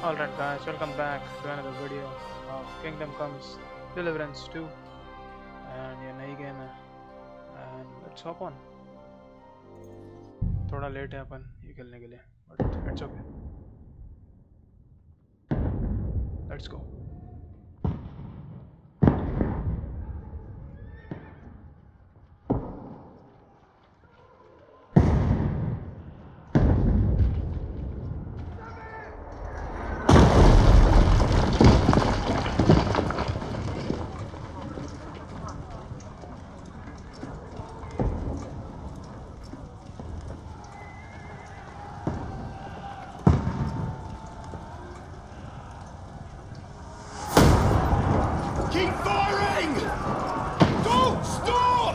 Alright guys, welcome back to another video of Kingdom Comes Deliverance 2 and ये नई game है and let's hop on. थोड़ा late है अपन ये खेलने के लिए but it's okay. Let's go. Keep firing! Don't stop!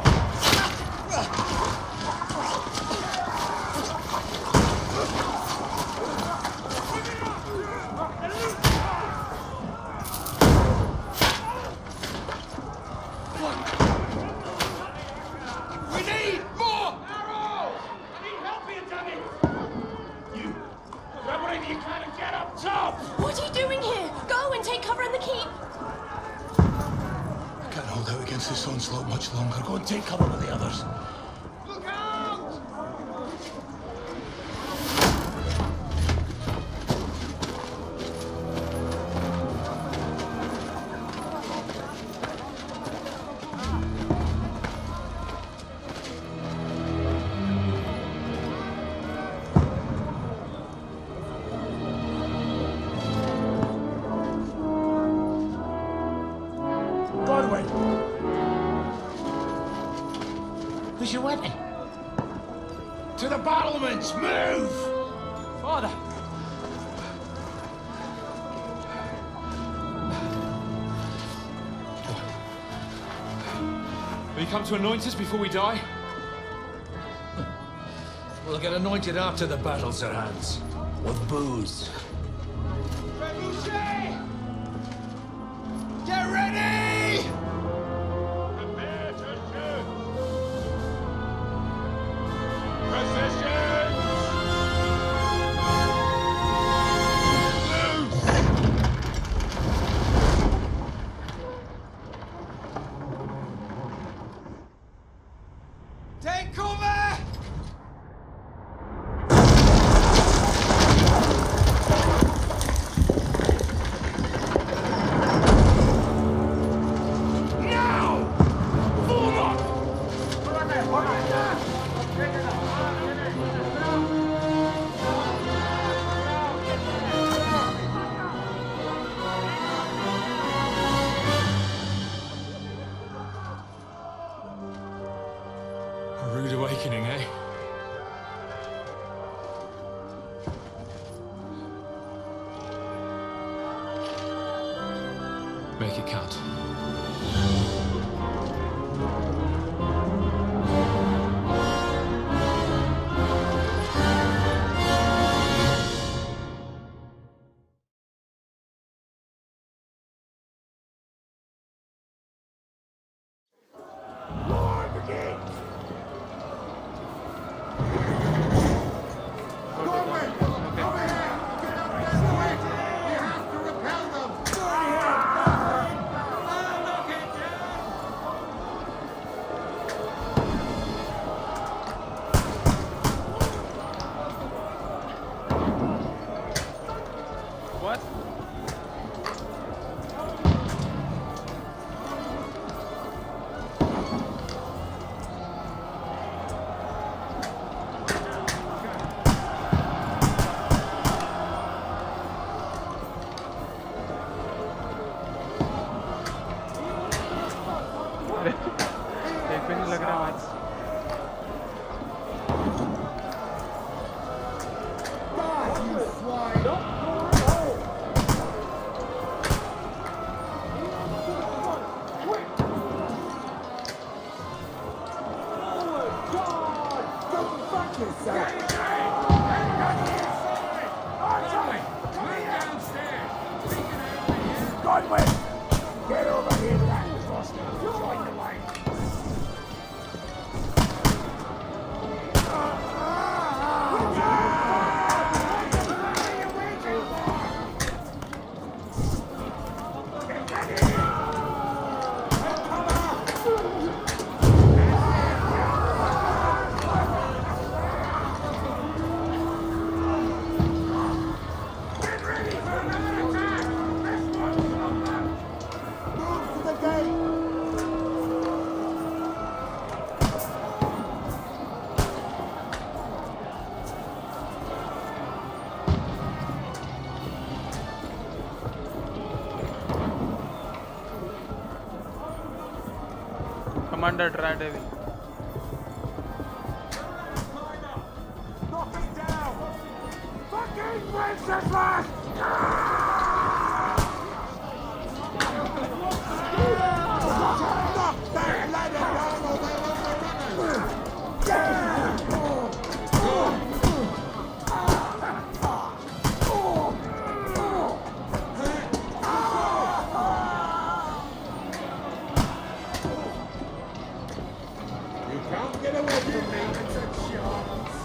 We need more arrows! I need help here, damn it! You grab whatever you can and get up top! What are you doing here? Go and take cover in the keep. Can't hold out against this onslaught much longer. Go and take cover with the others. Look out! Godwin! Where's your weapon? To the battlements! Move! Father! Will you come to anoint us before we die? We'll get anointed after the battles are hands. With booze. Trebuchet! Get ready! Prepare to shoot! Positions! Loose! Take cover! Now! Fall up! A rude awakening, eh? Make it count. War begins! Gorman! Over here! Get up and away! We have to repel them! What? एक भी नहीं लग रहा आज Godwin! Get over here with that crossbow! Join the line! Commander Daredevil. Knock it down! Fucking Wenceslas! Knock that ladder down or they'll You can't get away from me, it's a chance.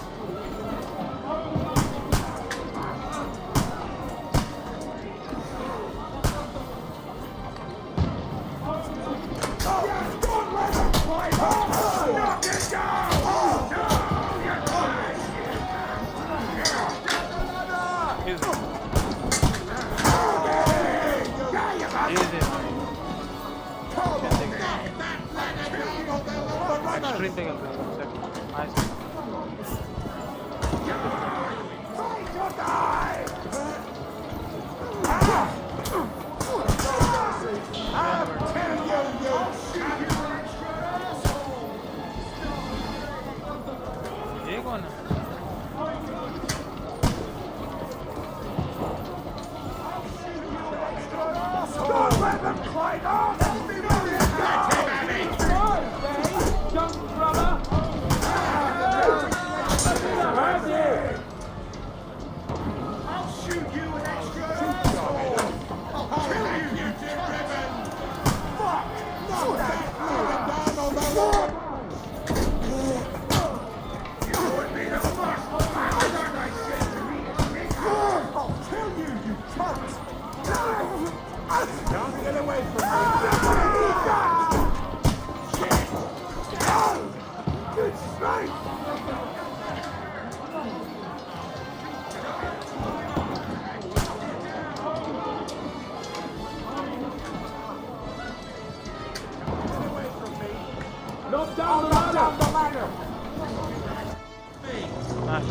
Don't let them fight! Knock it down! No, you're Easy. Easy. Extreme thing. Nice. ये कौन है? Don't let them fight on! I'll shoot you an extra asshole! I'll kill you, you dead ribbon! Fuck! Knock that fluid down on the wall! You would be the first bastard I said to me! I'll kill you, you cunt! Can't get away from me! Shit! Good strike! Knock down the ladder! Nice.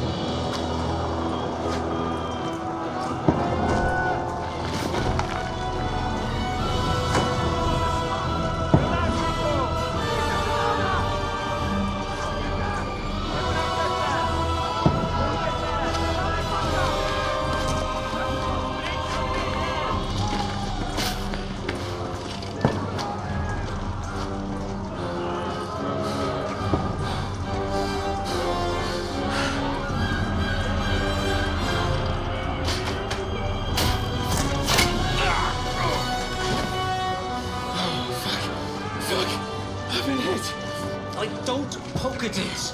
Don't poke at it.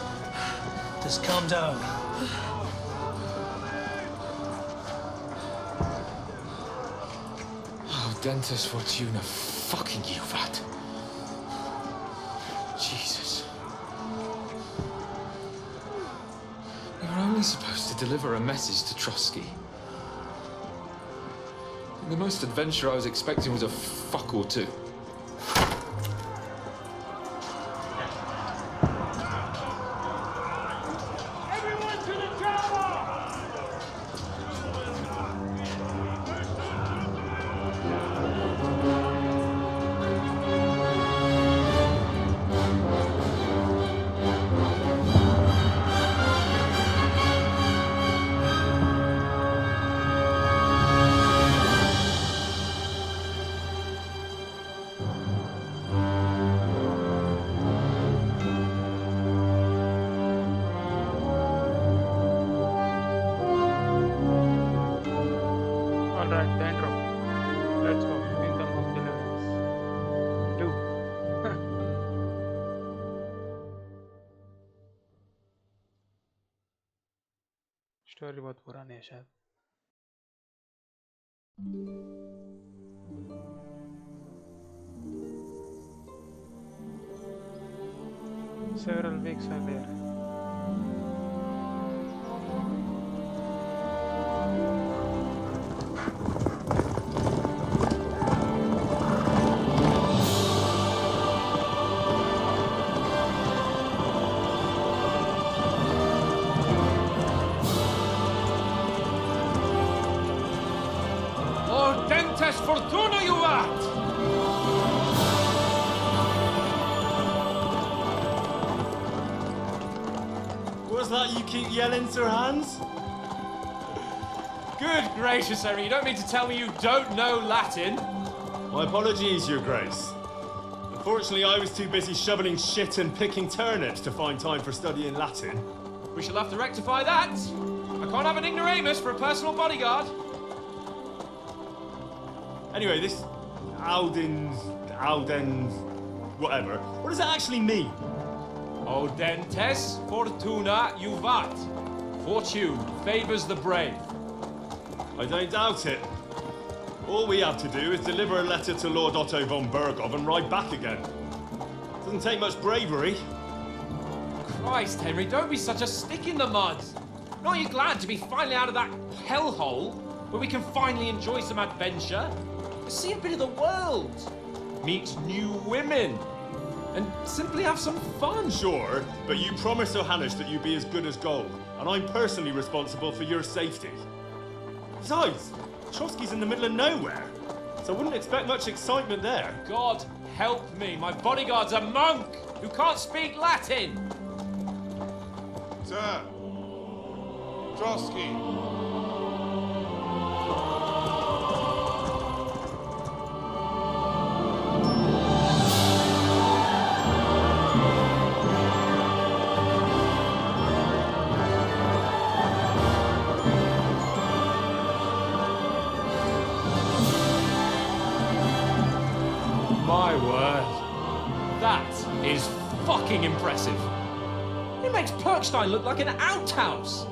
Just calm down. Oh, Dentist Fortuna, fucking you, that. Jesus. We were only supposed to deliver a message to Trotsky. And the most adventure I was expecting was a fuck or two. Alright, the intro. Let's go. Kingdom of Deliverance. 2. Story बहुत पुरानी है शायद. Several weeks earlier. Lord Dentist Fortuna, you at! that you keep yelling, Sir Hans? Good gracious, Henry, you don't mean to tell me you don't know Latin? My apologies, Your Grace. Unfortunately, I was too busy shoveling shit and picking turnips to find time for studying Latin. We shall have to rectify that. I can't have an ignoramus for a personal bodyguard. Anyway, this Aldens, whatever. What does that actually mean? Audentes fortuna juvat. Fortune favours the brave. I don't doubt it. All we have to do is deliver a letter to Lord Otto von Bergov and ride back again. Doesn't take much bravery. Christ, Henry, don't be such a stick in the mud. Aren't you glad to be finally out of that hellhole where we can finally enjoy some adventure? See a bit of the world, meet new women, and simply have some fun. Sure, but you promised Johannes that you'd be as good as gold, and I'm personally responsible for your safety. Besides, Trotsky's in the middle of nowhere, so I wouldn't expect much excitement there. God help me, my bodyguard's a monk who can't speak Latin. Sir! Trotsky! My word, that is fucking impressive. It makes Perkstein look like an outhouse.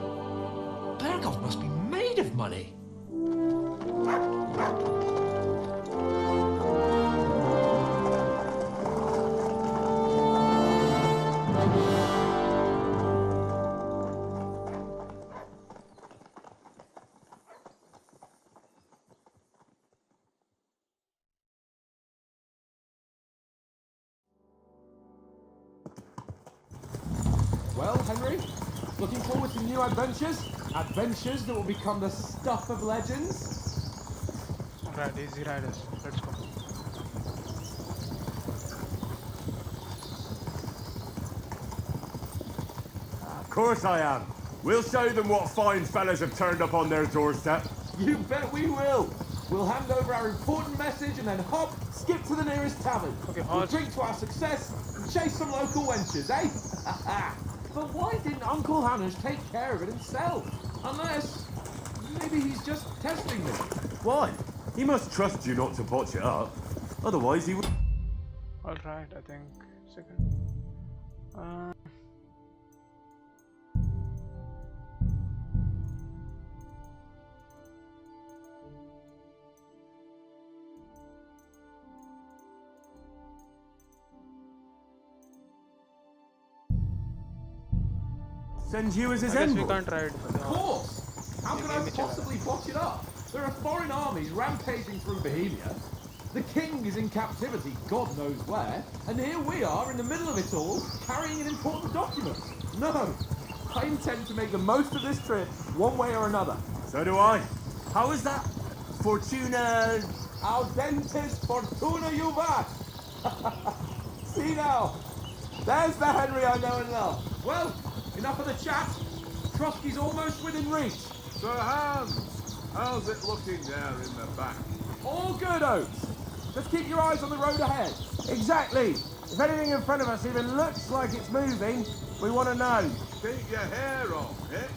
Berghoff must be made of money. Well, Henry, looking forward to new adventures? Adventures that will become the stuff of legends? Alright, easy riders. Let's go. Of course I am. We'll show them what fine fellas have turned up on their doorstep. You bet we will. We'll hand over our important message and then hop, skip to the nearest tavern. Okay, We'll horse. drink to our success and chase some local wenches, eh? But why didn't Uncle Hannes take care of it himself? Unless, maybe he's just testing me. Why? He must trust you not to botch it up. Otherwise he would... Alright, I think. Second. Send you as his I guess we envoy. can't ride. Of course! How could I possibly botch it up? There are foreign armies rampaging through Bohemia. The king is in captivity, God knows where, and here we are in the middle of it all, carrying an important document. No, I intend to make the most of this trip, one way or another. So do I. How is that? Fortuna... Audentes fortuna juvat! See now, there's the Henry I know and love. Well, enough of the chat. Trotsky's almost within reach. Sir Hans! How's it looking there in the back? All good, Oates. Just keep your eyes on the road ahead. Exactly. If anything in front of us even looks like it's moving, we want to know. Keep your hair on, eh?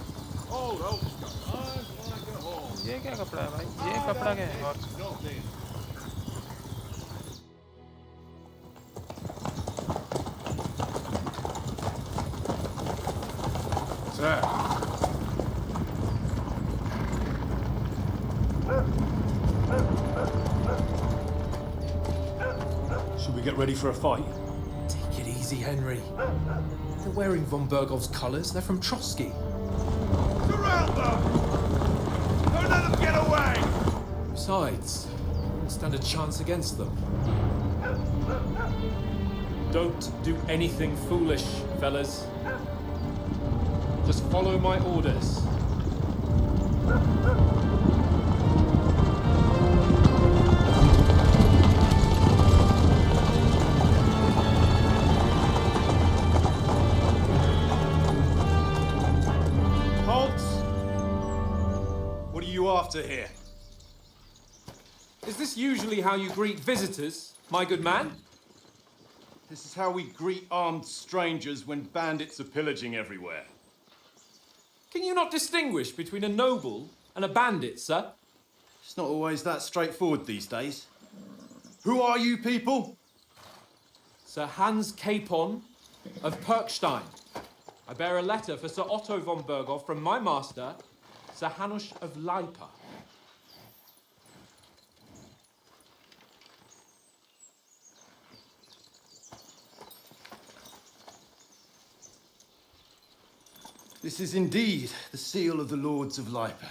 Old Oat's eyes like a horse. ये क्या कपड़ा है भाई? ये कपड़ा क्या है? और Nothing. Sir. Should we get ready for a fight? Take it easy, Henry. They're wearing von Bergov's colours. They're from Trotsky. Surround them! Don't let them get away! Besides, we won't stand a chance against them. Don't do anything foolish, fellas. Just follow my orders. you after here? Is this usually how you greet visitors, my good man? This is how we greet armed strangers when bandits are pillaging everywhere. Can you not distinguish between a noble and a bandit, sir? It's not always that straightforward these days. Who are you people? Sir Hans Capon of Perkstein. I bear a letter for Sir Otto von Berghoff from my master, Sir Hanush of Leipa. This is indeed the seal of the Lords of Leipa.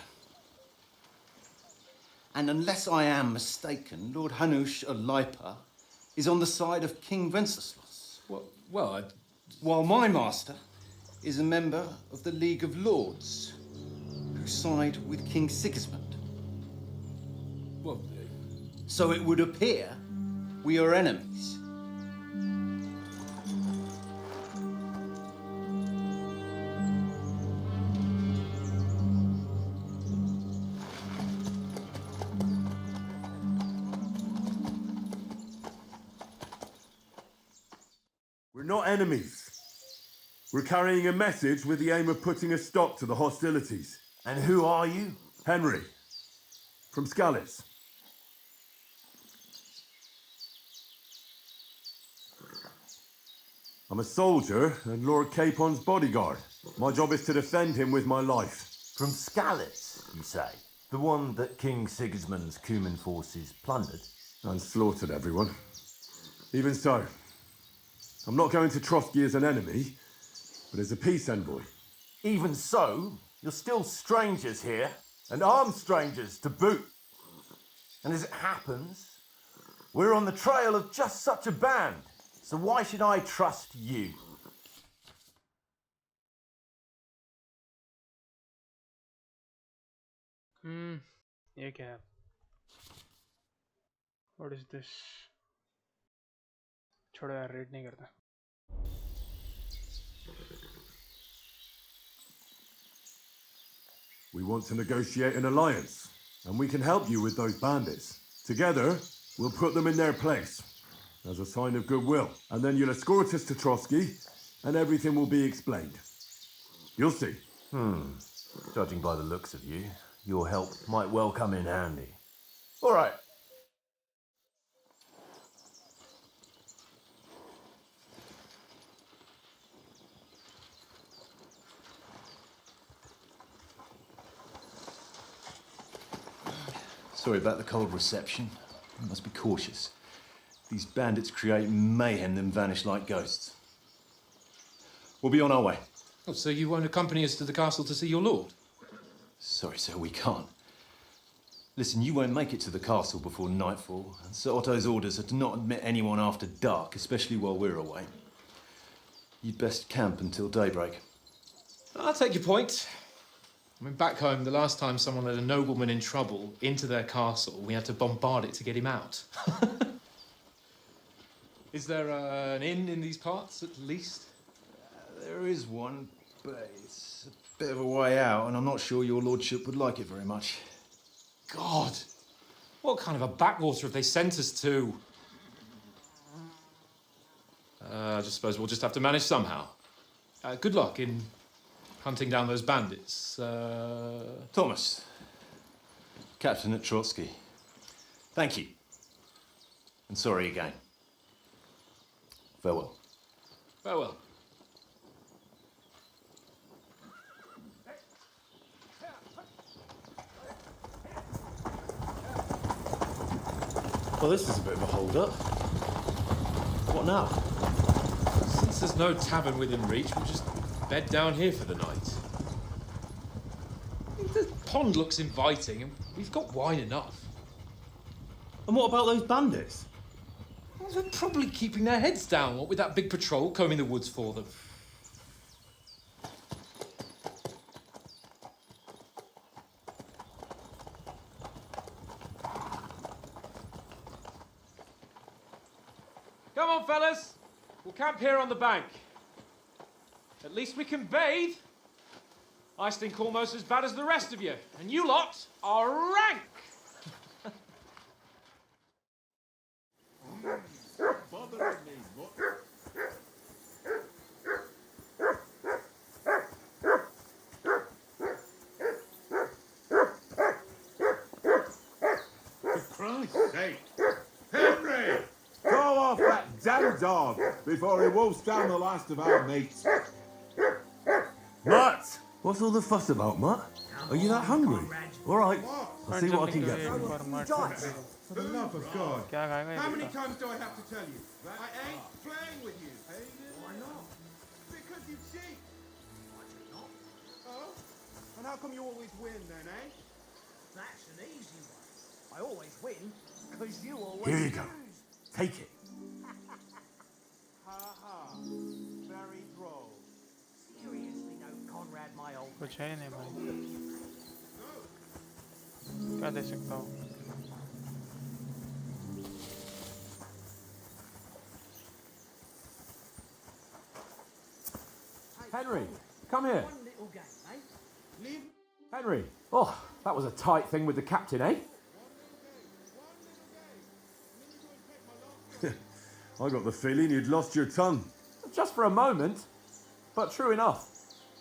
And unless I am mistaken, Lord Hanush of Leipa is on the side of King Wenceslas. While my master is a member of the League of Lords, who side with King Sigismund. So it would appear we are enemies. We're not enemies. We're carrying a message with the aim of putting a stop to the hostilities. And who are you? Henry, from Scales. I'm a soldier and Lord Capon's bodyguard. My job is to defend him with my life. From Scales, you say? The one that King Sigismund's Cuman forces plundered? And slaughtered everyone. Even so, I'm not going to Trotsky as an enemy, but as a peace envoy. Even so, you're still strangers here, and armed strangers to boot. And as it happens, we're on the trail of just such a band, so why should I trust you? ये क्या है? What is this? छोड़ो यार, read नहीं करता. We want to negotiate an alliance, and we can help you with those bandits. Together, we'll put them in their place, as a sign of goodwill. And then you'll escort us to Trotsky, and everything will be explained. You'll see. Judging by the looks of you, your help might well come in handy. All right. Sorry about the cold reception. You must be cautious. These bandits create mayhem, then vanish like ghosts. We'll be on our way. Oh, so you won't accompany us to the castle to see your lord? Sorry, sir, we can't. Listen, you won't make it to the castle before nightfall, and Sir Otto's orders are to not admit anyone after dark, especially while we're away. You'd best camp until daybreak. I'll take your point. I mean, back home, the last time someone let a nobleman in trouble into their castle, we had to bombard it to get him out. Is there an inn in these parts, at least? There is one, but it's a bit of a way out, and I'm not sure your lordship would like it very much. God! What kind of a backwater have they sent us to? I just suppose we'll just have to manage somehow. Good luck in hunting down those bandits. Thomas, captain at Trotsky. Thank you. And sorry again. Farewell. Farewell. Well, this is a bit of a hold-up. What now? Since there's no tavern within reach, we'll just bed down here for the night. The pond looks inviting, and we've got wine enough. And what about those bandits? Well, they're probably keeping their heads down, what with that big patrol combing the woods for them. Come on, fellas. We'll camp here on the bank. At least we can bathe. I stink almost as bad as the rest of you, and you lot are rank! For Christ's sake! Henry! Call off that damn dog before he wolfs down the last of our mates. Mutt! What's all the fuss about, Mutt? Are you that hungry? All right, I'll see what I can get for you. For the love of God. क्या खाएगा ये How many बता? times do I have to tell you? I ain't playing with you. Why not? Because you cheat. I do not. Oh? And how come you always win then, eh? That's an easy one. I always win because you always Here you go. lose. Take it. Ha ha. Very droll. Seriously, no, Conrad, my old. कुछ है नहीं भाई क्या दे सकता हूँ Henry, come here. One little game, eh? Leave. Henry. Oh, that was a tight thing with the captain, eh? I got the feeling you'd lost your tongue. Just for a moment. But true enough.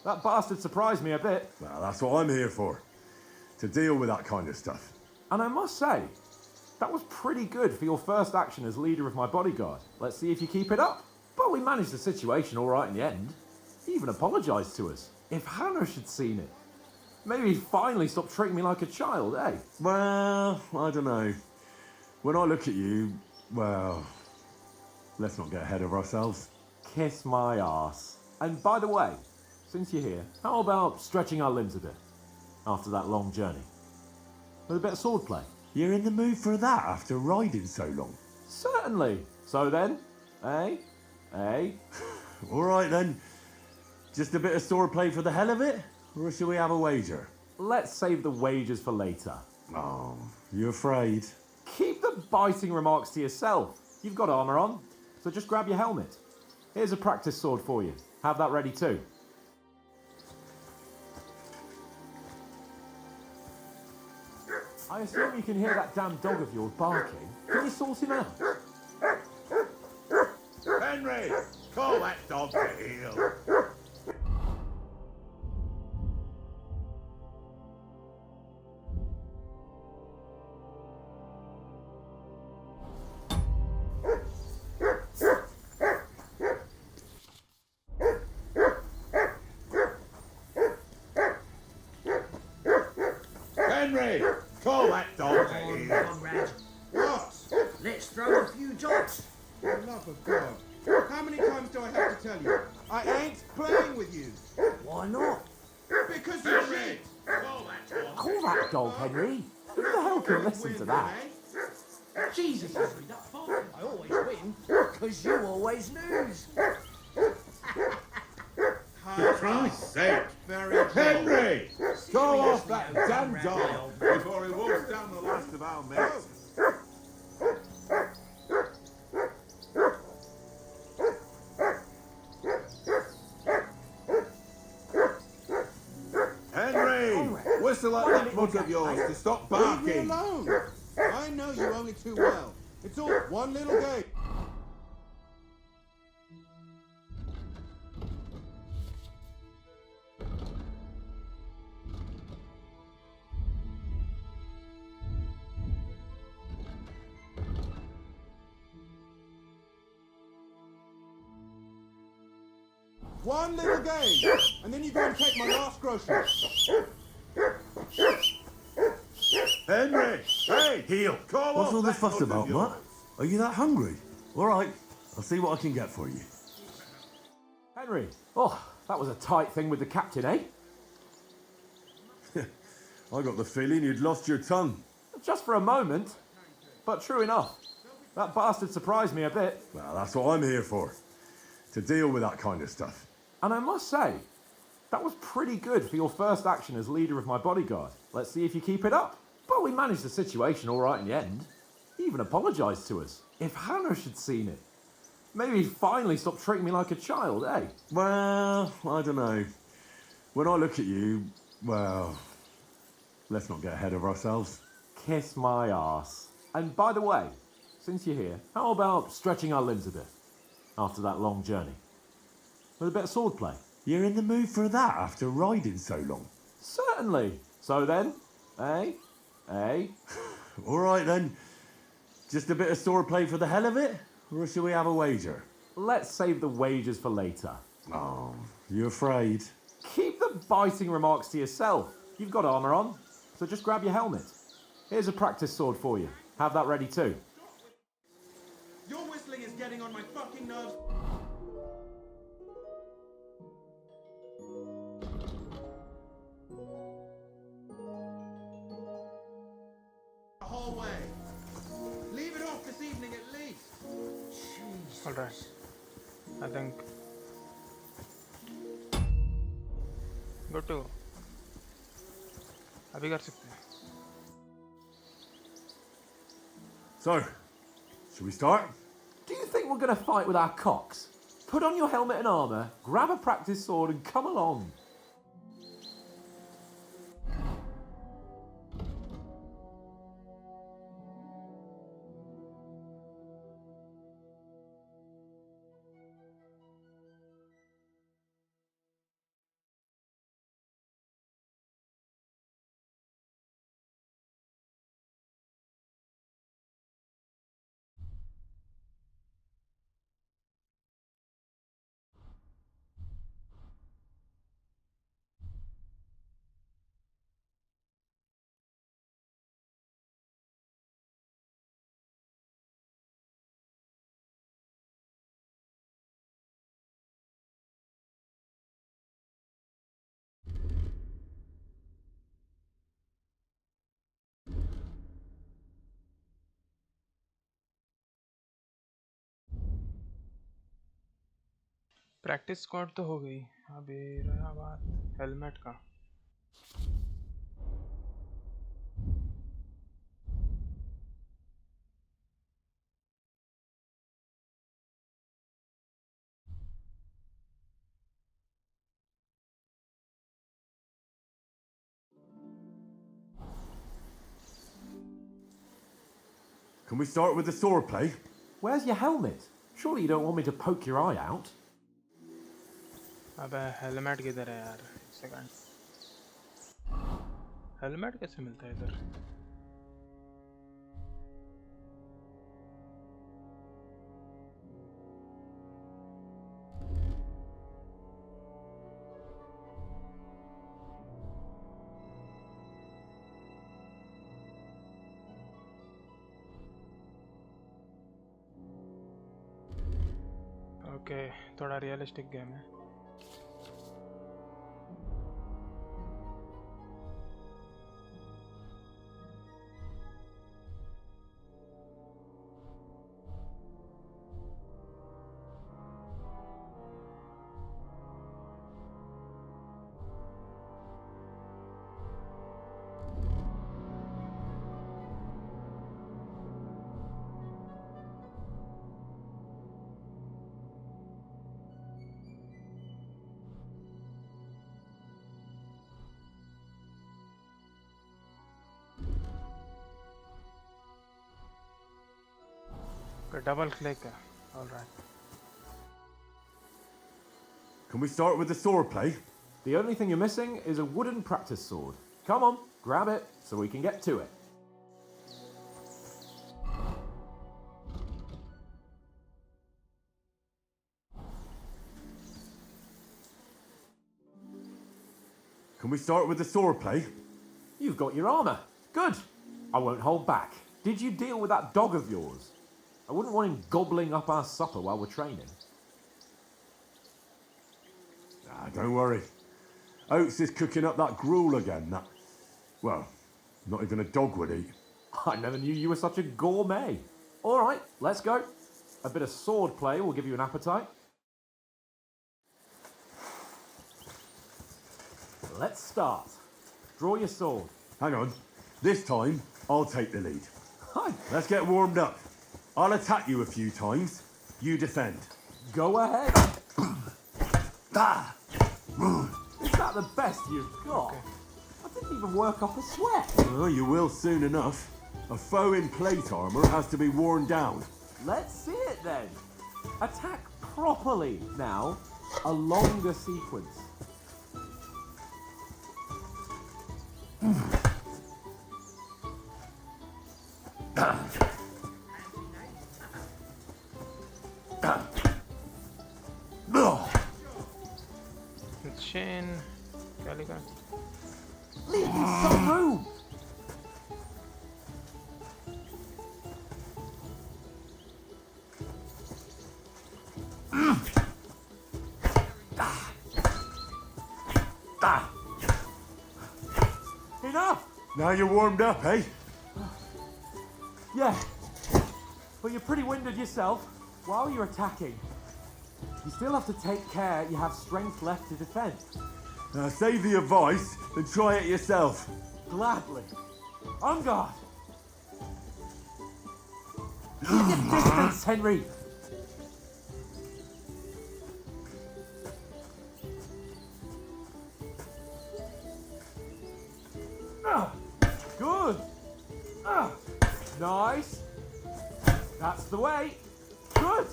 That bastard surprised me a bit. Well, that's what I'm here for. To deal with that kind of stuff. And I must say, that was pretty good for your first action as leader of my bodyguard. Let's see if you keep it up. But we managed the situation all right in the end. He even apologised to us. If Hanush had seen it, maybe he'd finally stop treating me like a child, eh? Well, I don't know. When I look at you, well, let's not get ahead of ourselves. Kiss my arse. And by the way, since you're here, how about stretching our limbs a bit after that long journey? With a bit of swordplay? You're in the mood for that after riding so long? Certainly. So then, eh? Eh? All right then. Just a bit of swordplay for the hell of it? Or shall we have a wager? Let's save the wagers for later. Oh, you afraid? Keep the biting remarks to yourself. You've got armour on, so just grab your helmet. Here's a practice sword for you. Have that ready too. I assume you can hear that damn dog of yours barking. Can you sort him out? Henry! Call that dog to heel. Henry! Call that dog to Come on, heel. Conrad. What? Let's throw a few dots. For the love of God. How many times do I have to tell you? I ain't playing with you. Why not? Because you cheat. Call that dog, Henry. Who the hell can listen to that? Jesus, Henry, that fault. I always win because you always lose. For Christ's sake! Very droll. Henry! Call off Seriously, that no, damn Conrad, dog my old before he wolfs down the last of our mates. Henry! Whistle at that mutt of yours to stop Leave me barking. alone. I know you only too well. It's all one little game. One little game, and then you go and take my last groceries. Henry! Hey! Heel! Call What's off all the that fuss mutt of about, yours. Mutt? Are you that hungry? All right, I'll see what I can get for you. Henry. Oh, that was a tight thing with the captain, eh? I got the feeling you'd lost your tongue. Just for a moment. But true enough. That bastard surprised me a bit. Well, that's what I'm here for. To deal with that kind of stuff. And I must say, that was pretty good for your first action as leader of my bodyguard. Let's see if you keep it up. But we managed the situation all right in the end. He even apologised to us. If Hanush had seen it, maybe he'd finally stop treating me like a child, eh? Well, I don't know. When I look at you, well, let's not get ahead of ourselves. Kiss my arse. And by the way, since you're here, how about stretching our limbs a bit after that long journey? With a bit of swordplay. You're in the mood for that after riding so long? Certainly. So then, eh? Eh? All right then. Just a bit of swordplay for the hell of it? Or shall we have a wager? Let's save the wagers for later. Oh, you afraid? Keep the biting remarks to yourself. You've got armour on, so just grab your helmet. Here's a practice sword for you. Have that ready too. Your whistling is getting on my fucking nerves. The whole way. Leave it off this evening at least. Jesus. Alright. I think. Go to. अभी कर सकते हैं. So, should we start? Do you think we're going to fight with our cocks? Put on your helmet and armour, grab a practice sword and come along. Practice squad तो हो गई. अभी रहा बात हेलमेट का. Can we start with the swordplay? Where's your helmet? Surely you don't want me to poke your eye out? अबे helmet किधर है यार? एक सेकंड. हेलमेट कैसे मिलता है इधर? ओके, थोड़ा रियलिस्टिक गेम है. Double click. All right. Can we start with the swordplay? The only thing you're missing is a wooden practice sword. Come on, grab it so we can get to it. Can we start with the swordplay? You've got your armour. Good. I won't hold back. Did you deal with that dog of yours? I wouldn't want him gobbling up our supper while we're training. Ah, don't worry. Oates is cooking up that gruel again. That, well, not even a dog would eat. I never knew you were such a gourmet. All right, let's go. A bit of sword play will give you an appetite. Let's start. Draw your sword. Hang on. This time, I'll take the lead. Hi. Let's get warmed up. I'll attack you a few times. You defend. Go ahead. Ah! Is that that the best you've got? I didn't even work up a sweat. Well, you will soon enough. A foe in plate armor has to be worn down. Let's see it then. Attack properly now. A longer sequence. The chain. Calico. Leave me some room. Enough! Now you're warmed up, eh? Yeah. But you're pretty winded yourself. While you're attacking, you still have to take care you have strength left to defend. Now save the advice and try it yourself. Gladly. On guard. Keep your distance, Henry. Good. Nice. That's the way. Good.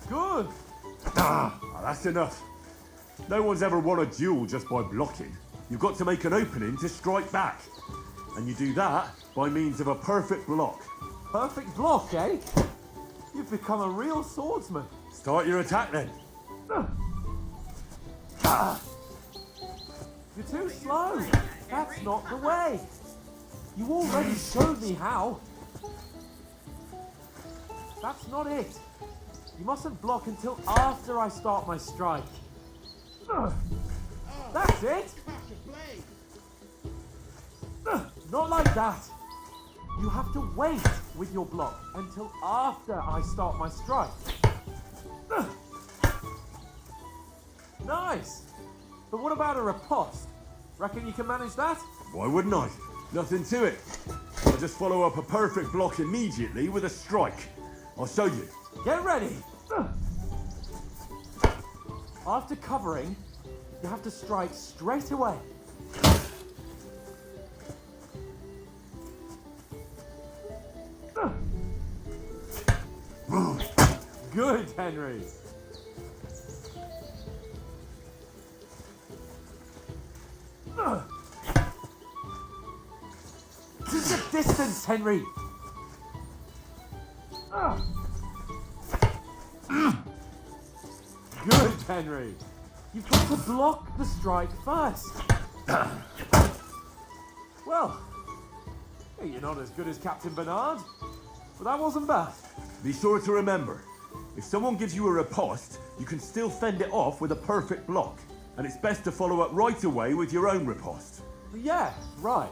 Good. That's enough. No one's ever won a duel just by blocking. You've got to make an opening to strike back. And you do that by means of a perfect block. Perfect block, eh? You've become a real swordsman. Start your attack then. You're too slow. That's not the way. You already showed me how. That's not it. You mustn't block until after I start my strike. That's it. Not like that. You have to wait with your block until after I start my strike. Nice. But what about a riposte? Reckon you can manage that? Why wouldn't I? Nothing to it. I'll just follow up a perfect block immediately with a strike. I'll show you. Get ready. After covering, you have to strike straight away. Good, Henry. Keep your distance, Henry. Good, Henry. You've got to block the strike first. Well, hey, you're not as good as Captain Bernard, but that wasn't bad. Be sure to remember, if someone gives you a riposte, you can still fend it off with a perfect block. And it's best to follow up right away with your own riposte. Yeah, right.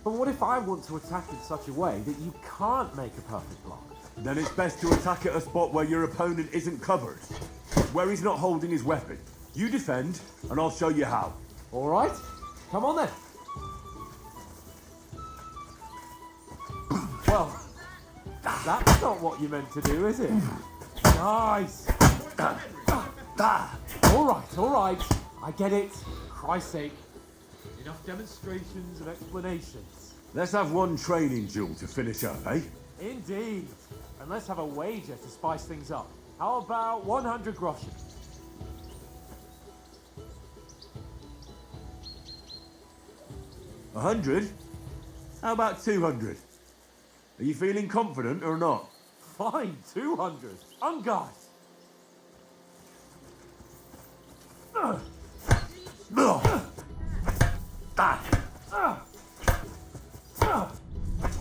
But what if I want to attack in such a way that you can't make a perfect block? Then it's best to attack at a spot where your opponent isn't covered. Where he's not holding his weapon. You defend, and I'll show you how. All right. Come on then. Well, that's not what you meant to do, is it? Nice. All right. I get it. Christ's sake. Enough demonstrations and explanations. Let's have one training duel to finish up, eh? Indeed. And let's have a wager to spice things up. How about 100 groschen? $100? How about 200? Are you feeling confident or not? Fine, 200. On guard.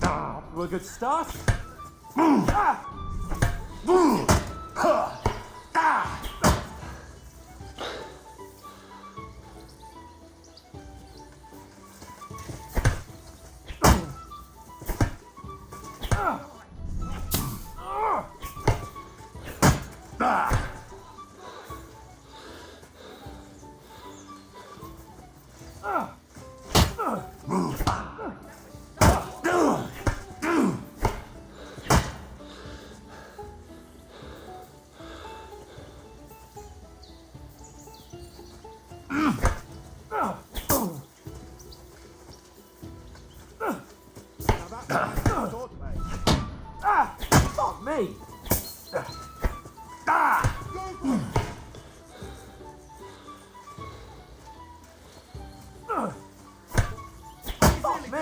Off to a good start.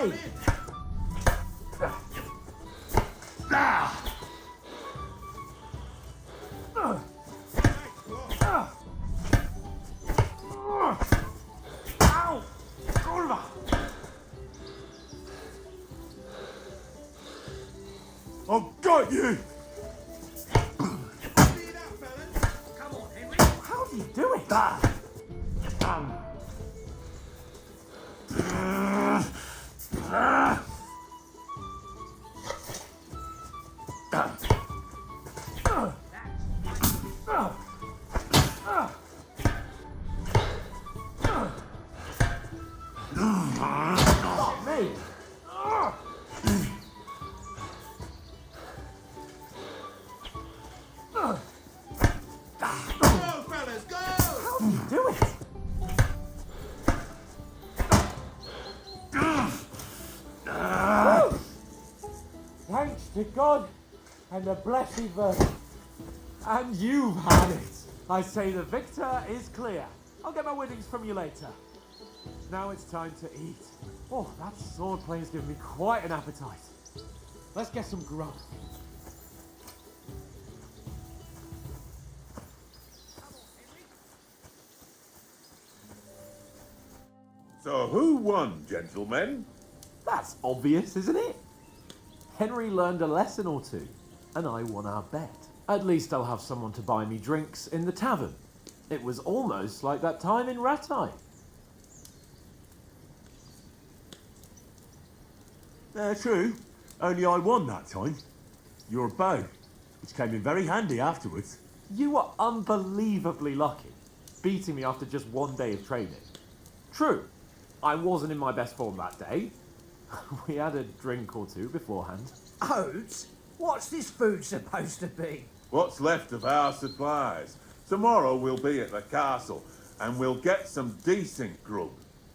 me. Ow! Kurwa! I've got you! Come on, Henry. How do you do it? Not me. Go, fellas, go! How do you do it? Thanks to God and the Blessed Virgin. And you've had it. I say the victor is clear. I'll get my winnings from you later. Now it's time to eat. Oh, that sword play's given me quite an appetite. Let's get some grub. So who won, gentlemen? That's obvious, isn't it? Henry learned a lesson or two, and I won our bet. At least I'll have someone to buy me drinks in the tavern. It was almost like that time in Ratai. True. Only I won that time. Your bow, which came in very handy afterwards. You were unbelievably lucky, beating me after just one day of training. True, I wasn't in my best form that day. We had a drink or two beforehand. Oats? What's this food supposed to be? What's left of our supplies. Tomorrow we'll be at the castle, and we'll get some decent grub.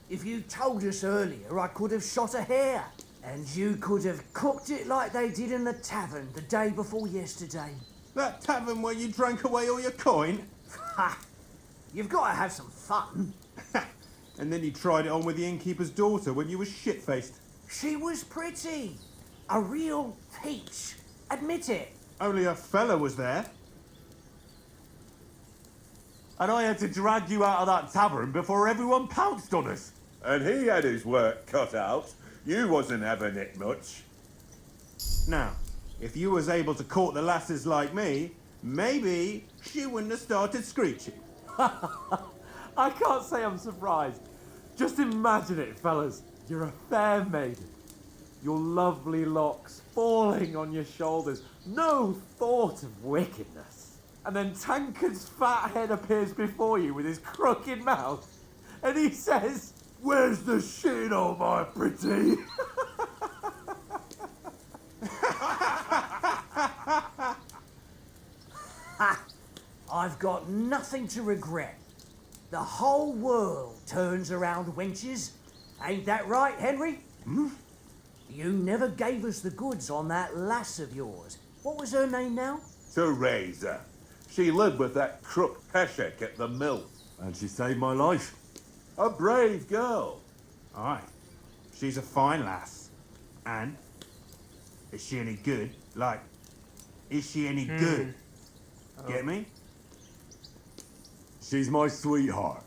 If you told us earlier, I could have shot a hare. And you could have cooked it like they did in the tavern the day before yesterday. That tavern where you drank away all your coin? Ha! You've got to have some fun. And then you tried it on with the innkeeper's daughter when you were shit-faced. She was pretty. A real peach. Admit it. Only a fella was there. And I had to drag you out of that tavern before everyone pounced on us. And he had his work cut out. You wasn't having it much. Now, if you was able to court the lasses like me, maybe she wouldn't have started screeching. I can't say I'm surprised. Just imagine it, fellas. You're a fair maiden. Your lovely locks falling on your shoulders. No thought of wickedness. And then Tankard's fat head appears before you with his crooked mouth. And he says, "Where's the shit, oh my pretty?" Ha! I've got nothing to regret. The whole world turns around wenches. Ain't that right, Henry? You never gave us the goods on that lass of yours. What was her name now? Teresa. She lived with that crook Peshek at the mill. And she saved my life. A brave girl. Aye. She's a fine lass. And? Is she any good? Like, is she any good? Get me? She's my sweetheart.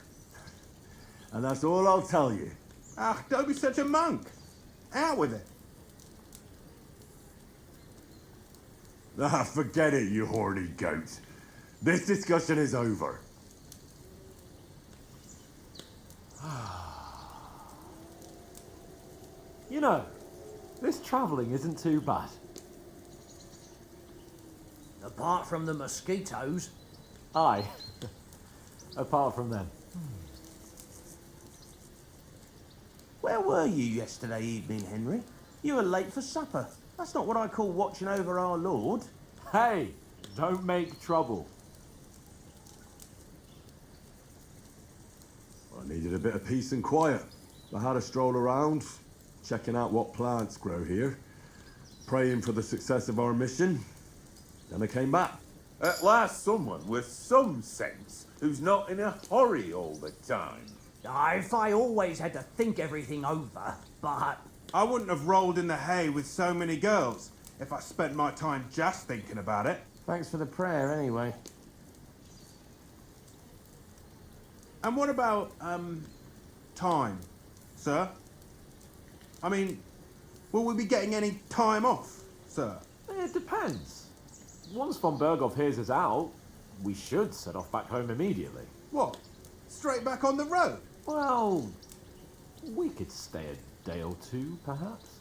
And that's all I'll tell you. Ah, don't be such a monk. Out with it. Ah, forget it, you horny goat. This discussion is over. You know, this travelling isn't too bad. Apart from the mosquitoes. Aye. Apart from them. Where were you yesterday evening, Henry? You were late for supper. That's not what I call watching over our Lord. Hey, don't make trouble. I needed a bit of peace and quiet. I had a stroll around, checking out what plants grow here, praying for the success of our mission. Then I came back. At last, someone with some sense who's not in a hurry all the time. If I always had to think everything over, but I wouldn't have rolled in the hay with so many girls if I spent my time just thinking about it. Thanks for the prayer, anyway. And what about, time, sir? I mean, will we be getting any time off, sir? It depends. Once von Berghoff hears us out, we should set off back home immediately. What? Straight back on the road? Well, we could stay a day or two, perhaps.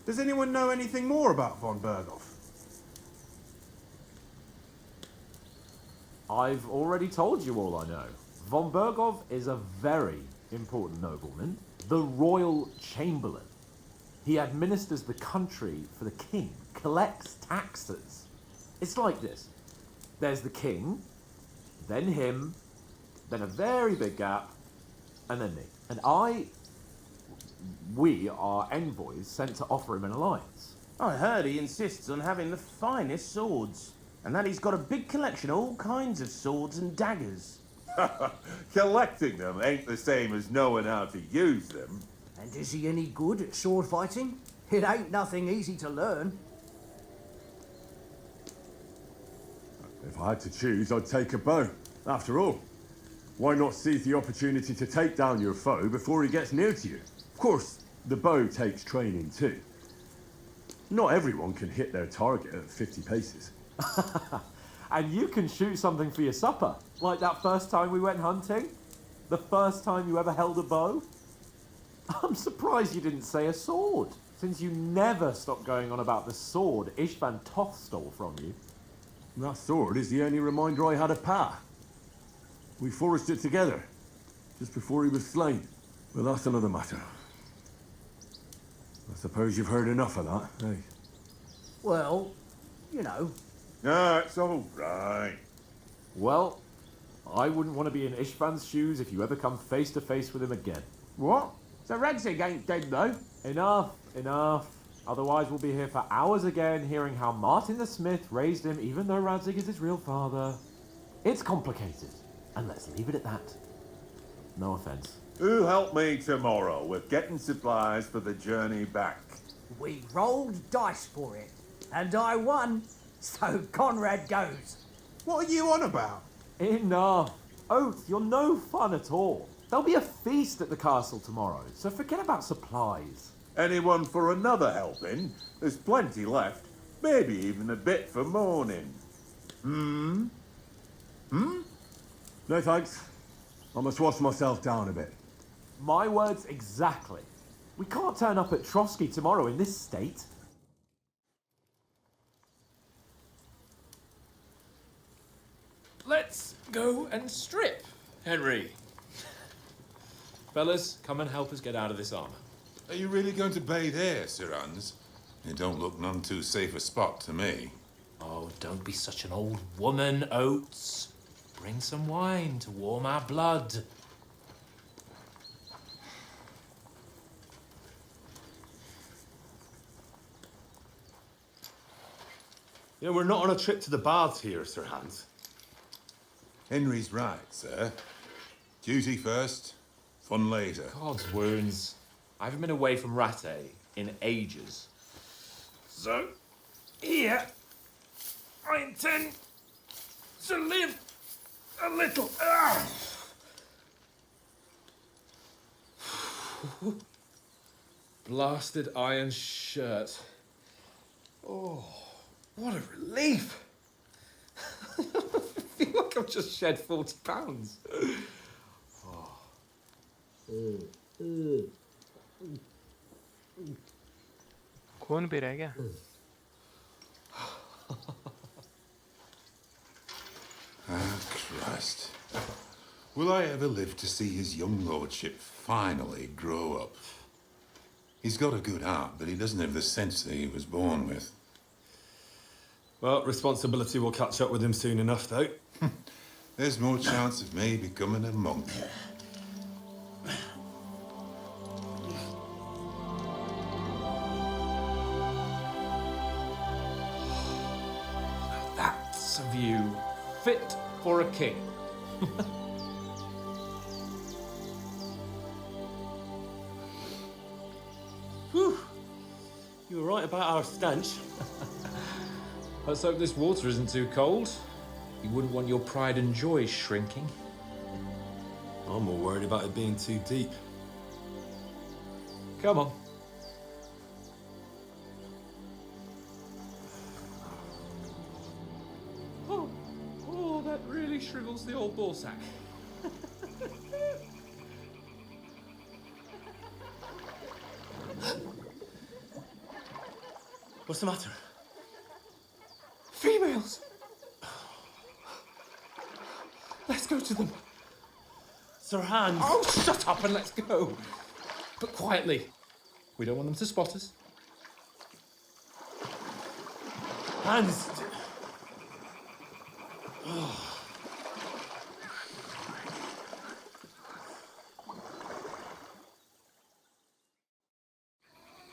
Does anyone know anything more about von Berghoff? I've already told you all I know. Von Berghoff is a very important nobleman, the royal chamberlain. He administers the country for the king, collects taxes. It's like this. There's the king, then him, then a very big gap, and then me. And we are envoys sent to offer him an alliance. I heard he insists on having the finest swords, and that he's got a big collection of all kinds of swords and daggers. Collecting them ain't the same as knowing how to use them. And is he any good at sword fighting? It ain't nothing easy to learn. If I had to choose, I'd take a bow. After all, why not seize the opportunity to take down your foe before he gets near to you? Of course, the bow takes training too. Not everyone can hit their target at 50 paces. And you can shoot something for your supper, like that first time we went hunting? The first time you ever held a bow? I'm surprised you didn't say a sword, since you never stopped going on about the sword Ishvan Toth stole from you. That sword is the only reminder I had of Pa. We forged it together, just before he was slain. But that's another matter. I suppose you've heard enough of that, eh? Well, you know. No, it's all right. Well, I wouldn't want to be in Ishvan's shoes if you ever come face to face with him again. What? So Radzig ain't dead, though? Enough, enough. Otherwise we'll be here for hours again, hearing how Martin the Smith raised him, even though Radzig is his real father. It's complicated, and let's leave it at that. No offense. Who'll help me tomorrow with getting supplies for the journey back? We rolled dice for it, and I won, so Conrad goes. What are you on about? Enough. Oath, you're no fun at all. There'll be a feast at the castle tomorrow, so forget about supplies. Anyone for another helping? There's plenty left. Maybe even a bit for morning. Hmm? No thanks. I must wash myself down a bit. My words exactly. We can't turn up at Trotsky tomorrow in this state. Let's go and strip, Henry. Fellas, come and help us get out of this armour. Are you really going to bathe here, Sir Hans? It don't look none too safe a spot to me. Oh, don't be such an old woman, Oates. Bring some wine to warm our blood. You know, we're not on a trip to the baths here, Sir Hans. Henry's right, sir. Duty first, fun later. God's wounds. I haven't been away from Rattay in ages. So, here, I intend to live a little. Blasted iron shirt. Oh, what a relief. I feel like I've just shed 40 pounds. कौन भी रह गया? Ah, Christ. Will I ever live to see his young lordship finally grow up? He's got a good heart, but he doesn't have the sense that he was born with. Well, responsibility will catch up with him soon enough, though. There's more chance of me becoming a monk. That's a view fit for a king. right about our stench. Let's hope this water isn't too cold. You wouldn't want your pride and joy shrinking. I'm more worried about it being too deep. Come on. Oh, that really shrivels the old ball sack. What's the matter? Females! Let's go to them. Sir Hans! Oh, shut up and let's go. But quietly. We don't want them to spot us. Hans!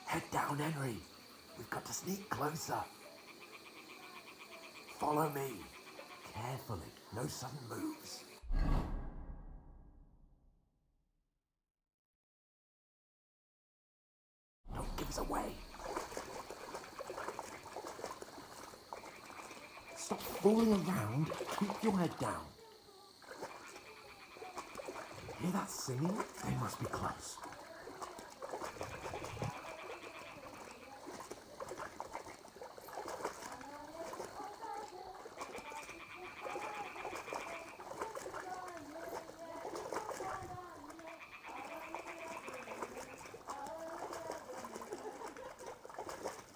Head down, Henry. We've got to sneak closer. Follow me. Carefully. No sudden moves. Don't give us away. Stop fooling around. Keep your head down. Hear that singing? They must be close.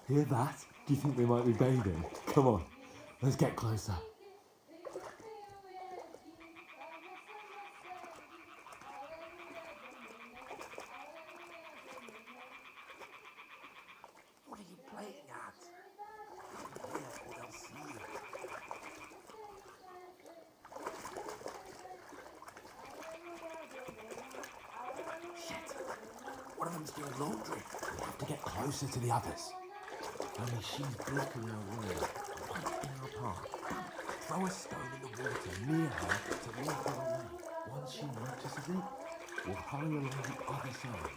Hear that? Do you think they might be bathing? Come on, let's get closer. What are you playing at? Come here or they'll see you. Shit! One of them's doing laundry. We have to get closer to the others. Only she's blocking our way, right in our path. Throw a stone in the water near her to lead her away. Once she notices it, we'll hurry along the other side.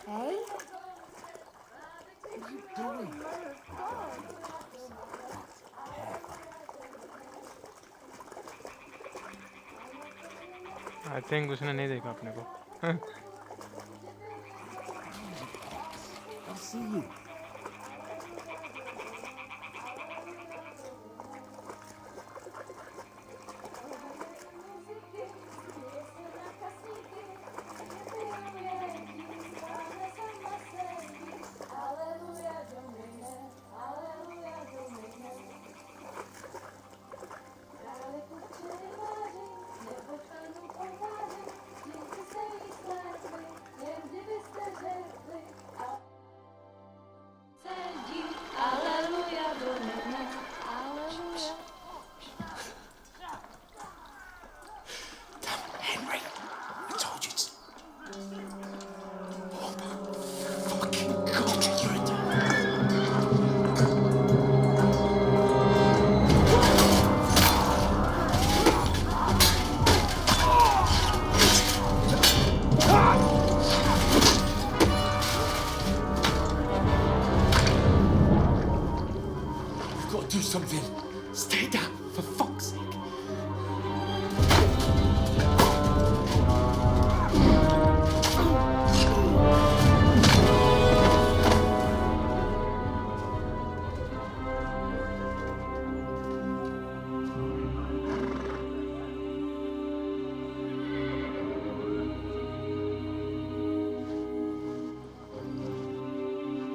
Hey? What are you doing? I think उसने नहीं देखा अपने को. I'll see you. Do something. Stay down, for fuck's sake.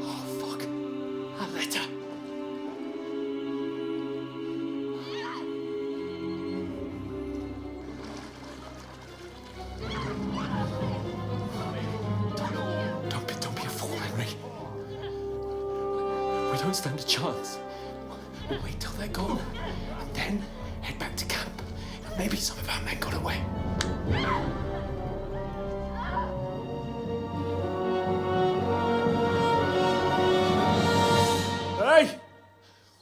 Oh, fuck. A letter. Don't stand a chance. We'll wait till they're gone, and then head back to camp. Maybe some of our men got away. Hey!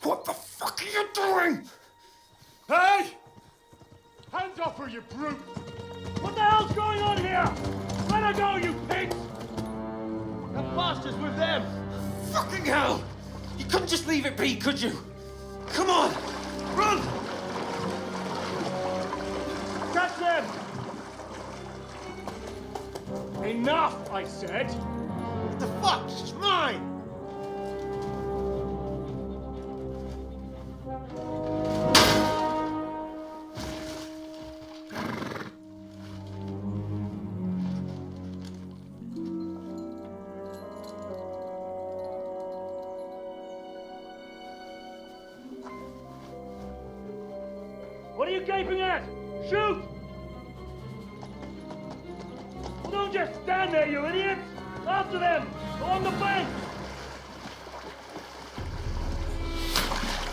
What the fuck are you doing? Hey! Hands off her, you brute! What the hell's going on here? Let her go, you pigs! The bastard's with them! Fucking hell! You couldn't just leave it be, could you? Come on! Run! Catch them! Enough, I said! What the fuck? It's mine! What are you gaping at? Shoot! Well, don't just stand there, you idiots! After them! Along the bank!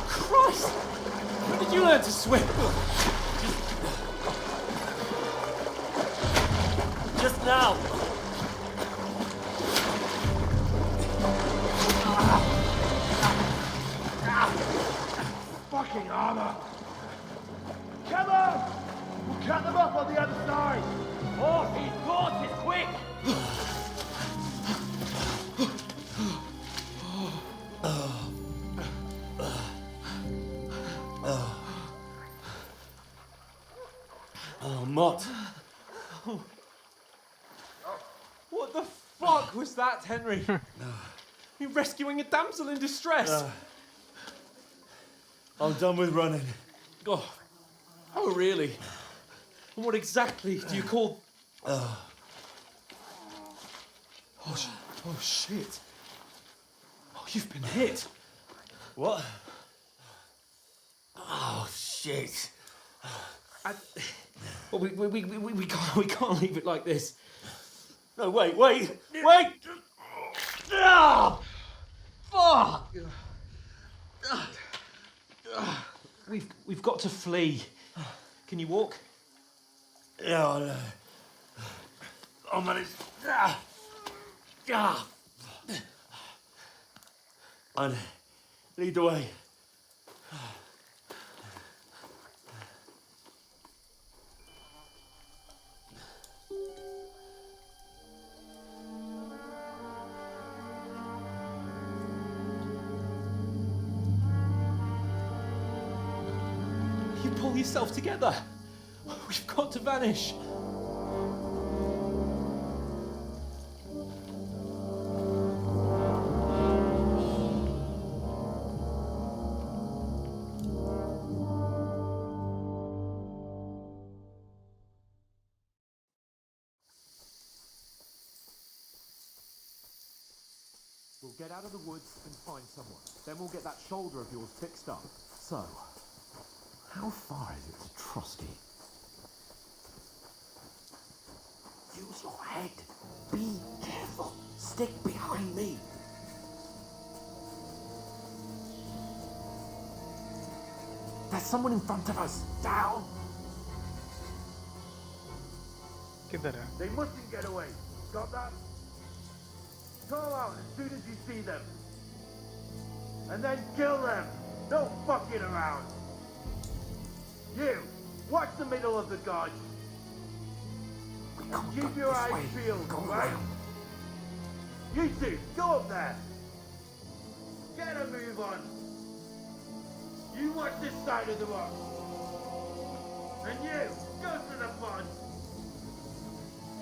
Christ! When did you learn to swim? Just now! Fucking armor! Come on! We'll cut them off on the other side! Horses, quick! Oh, Mott. What the fuck was that, Henry? You rescuing a damsel in distress? I'm done with running. Oh, really? And what exactly do you call... Oh, shit. Oh, you've been hit. What? Oh, shit. Well, we can't leave it like this. No, wait! Ah! Fuck! We've got to flee. Can you walk? Yeah, I know. I'll manage. And lead the way. You pull yourself together. We've got to vanish. We'll get out of the woods and find someone. Then we'll get that shoulder of yours fixed up. So, how far is it to Trotsky? Use your head. Be careful. Stick behind me. There's someone in front of us. Down. किधर है? They mustn't get away. Got that? Call out as soon as you see them. And then kill them. No fucking around. You, watch the middle of the guard. Keep your eyes peeled, right? You two, go up there. Get a move on. You watch this side of the rock. And you, go to the pond.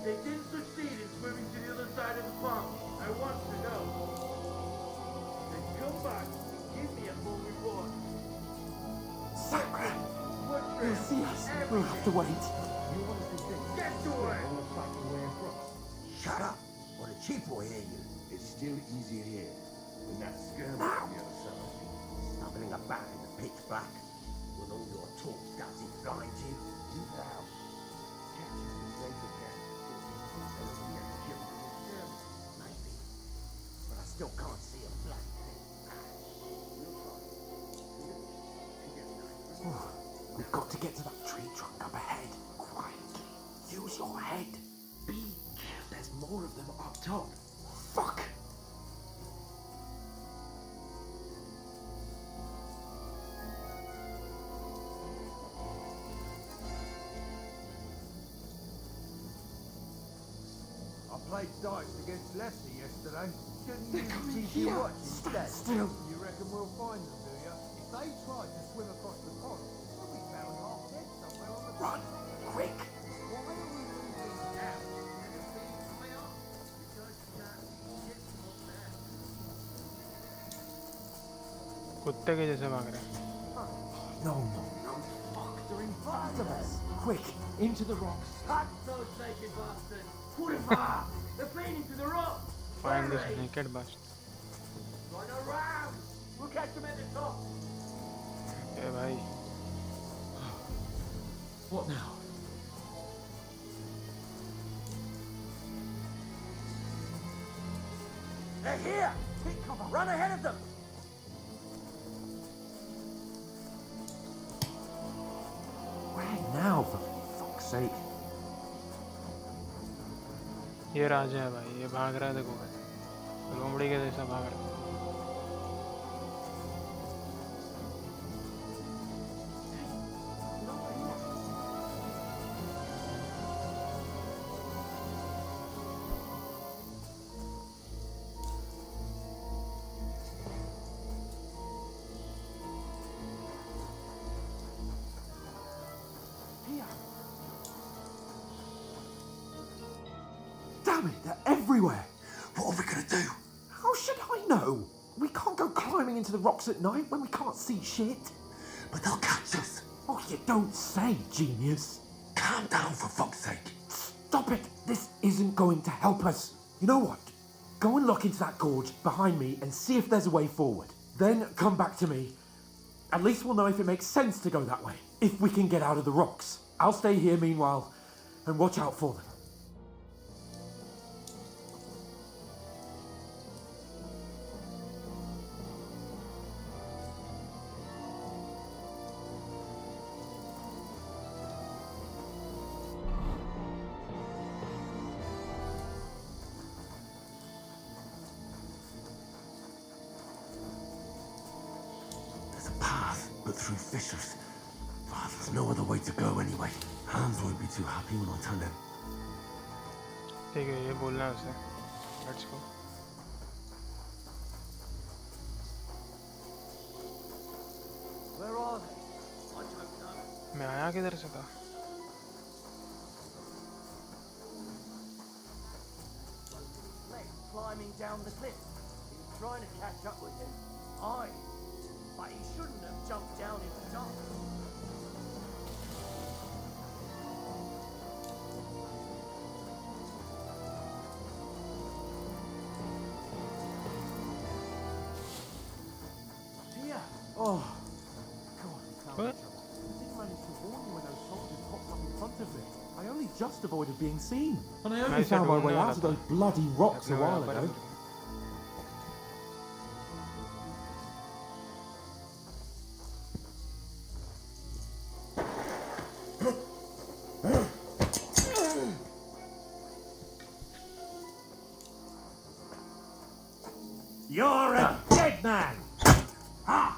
They didn't succeed in swimming to the other side of the pond. I want to know. Then come back and give me a full report. Sacre! You'll see us. We'll have to wait. Get to it! Shut up, or the chief will hear you. It's still easier here than that skirmish Now. on the other side. Stumbling about in the pitch black. With all your talk, does it blind you? You know. Maybe. But I still can't see a black thing. We've got to get to that tree trunk up ahead. Quietly. Use your head. Be careful. There's more of them up top. Fuck! played dice against Leslie yesterday. Shouldn't They're you coming keep here. your watch Stand instead? still. You reckon we'll find them, do you? If they tried to swim across the pond, they'll be found half dead somewhere on the Run, quick! Why are we moving now? High up? Because shit won't matter. कुत्ते के जैसे भाग रहे हैं. No. Fuck, they're in front of us. Quick, into the rocks. Cut those naked bastards! Purify! They're feeding to the rock! Find this naked bastard. Run around! We'll catch them at the top! ए भाई. What now? They're here! Take cover! Run ahead of them! Where now, for fuck's sake? ये राजा है भाई. ये भाग रहा है देखो. लोमड़ी के जैसा भाग रहा है. Damn it, they're everywhere. What are we gonna do? How should I know? We can't go climbing into the rocks at night when we can't see shit. But they'll catch us. Oh, you don't say, genius. Calm down, for fuck's sake. Stop it. This isn't going to help us. You know what? Go and look into that gorge behind me and see if there's a way forward. Then come back to me. At least we'll know if it makes sense to go that way. If we can get out of the rocks. I'll stay here meanwhile and watch out for them. Path, but through fissures. Ah, there's no other way to go anyway. Hans won't be too happy when I tell him. ठीक है ये बोलना है उसे. Let's go. Where are they? I don't know. मैं आया किधर से था? Climbing down the cliff. He was trying to catch up with him. Aye. But he shouldn't have jumped down in the dark. Dear. Oh. God, we found each other. I didn't manage to warn you when those soldiers popped up in front of me. I only just avoided being seen. And I only found my way out of those bloody rocks a while ago. You're a dead man! Ha!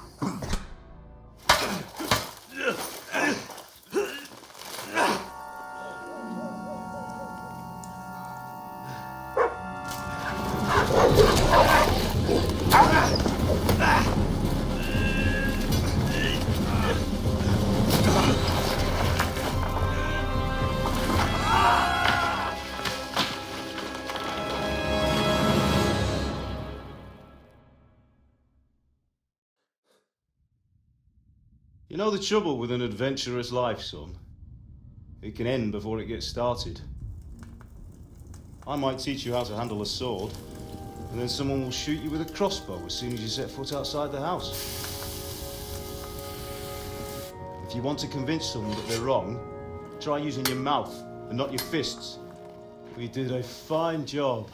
You know the trouble with an adventurous life, son? It can end before it gets started. I might teach you how to handle a sword, and then someone will shoot you with a crossbow as soon as you set foot outside the house. If you want to convince someone that they're wrong, try using your mouth and not your fists. We did a fine job.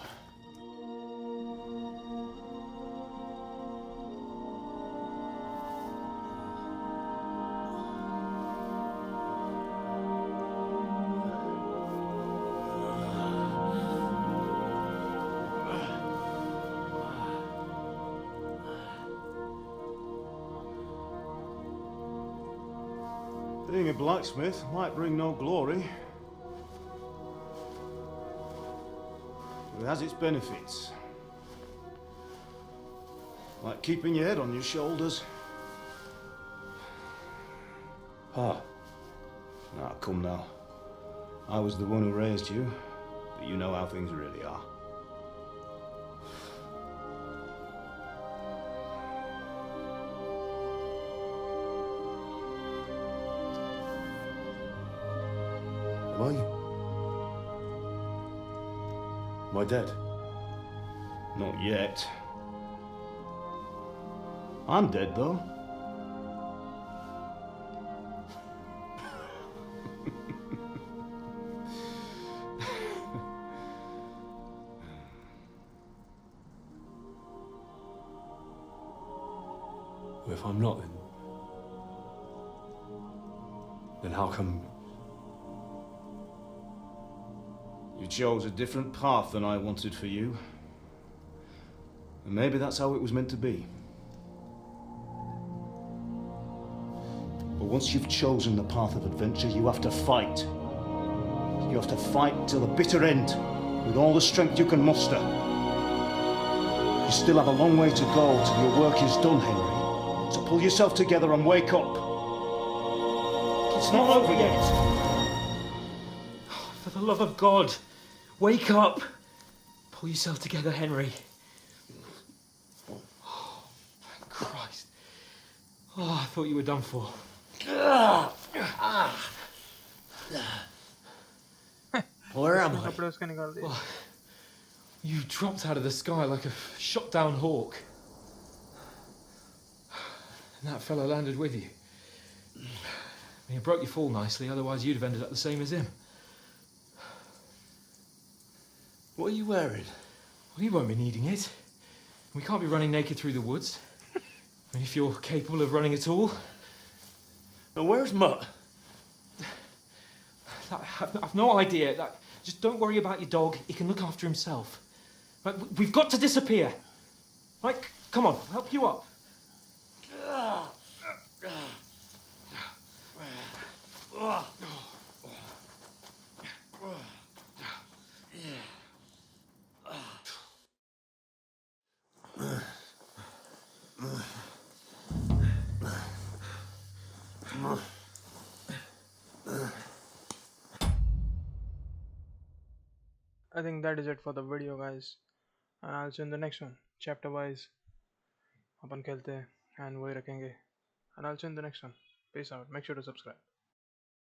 Being a blacksmith might bring no glory, but it has its benefits. Like keeping your head on your shoulders. Pa. Nah, come now. I was the one who raised you, but you know how things really are. Am I dead? Not yet. I'm dead, though. Well, if I'm not, then how come? You chose a different path than I wanted for you. And maybe that's how it was meant to be. But once you've chosen the path of adventure, you have to fight. You have to fight till the bitter end, with all the strength you can muster. You still have a long way to go till your work is done, Henry. So pull yourself together and wake up. It's not over yet. For the love of God, wake up. Pull yourself together, Henry. Oh, thank Christ. Oh, I thought you were done for. Where am I? Oh, you dropped out of the sky like a shot down hawk. And that fella landed with you. I mean, he broke your fall nicely, otherwise you'd have ended up the same as him. What are you wearing? Well, you won't be needing it. We can't be running naked through the woods. I mean, if you're capable of running at all. Now, where's Mutt? I've no idea. Just don't worry about your dog. He can look after himself. Right, we've got to disappear. Right, come on, I'll help you up. I think that is it for the video, guys. And I'll see you in the next one. Chapter wise अपन खेलते हैं and वही रखेंगे. And I'll see you in the next one. Peace out. Make sure to subscribe.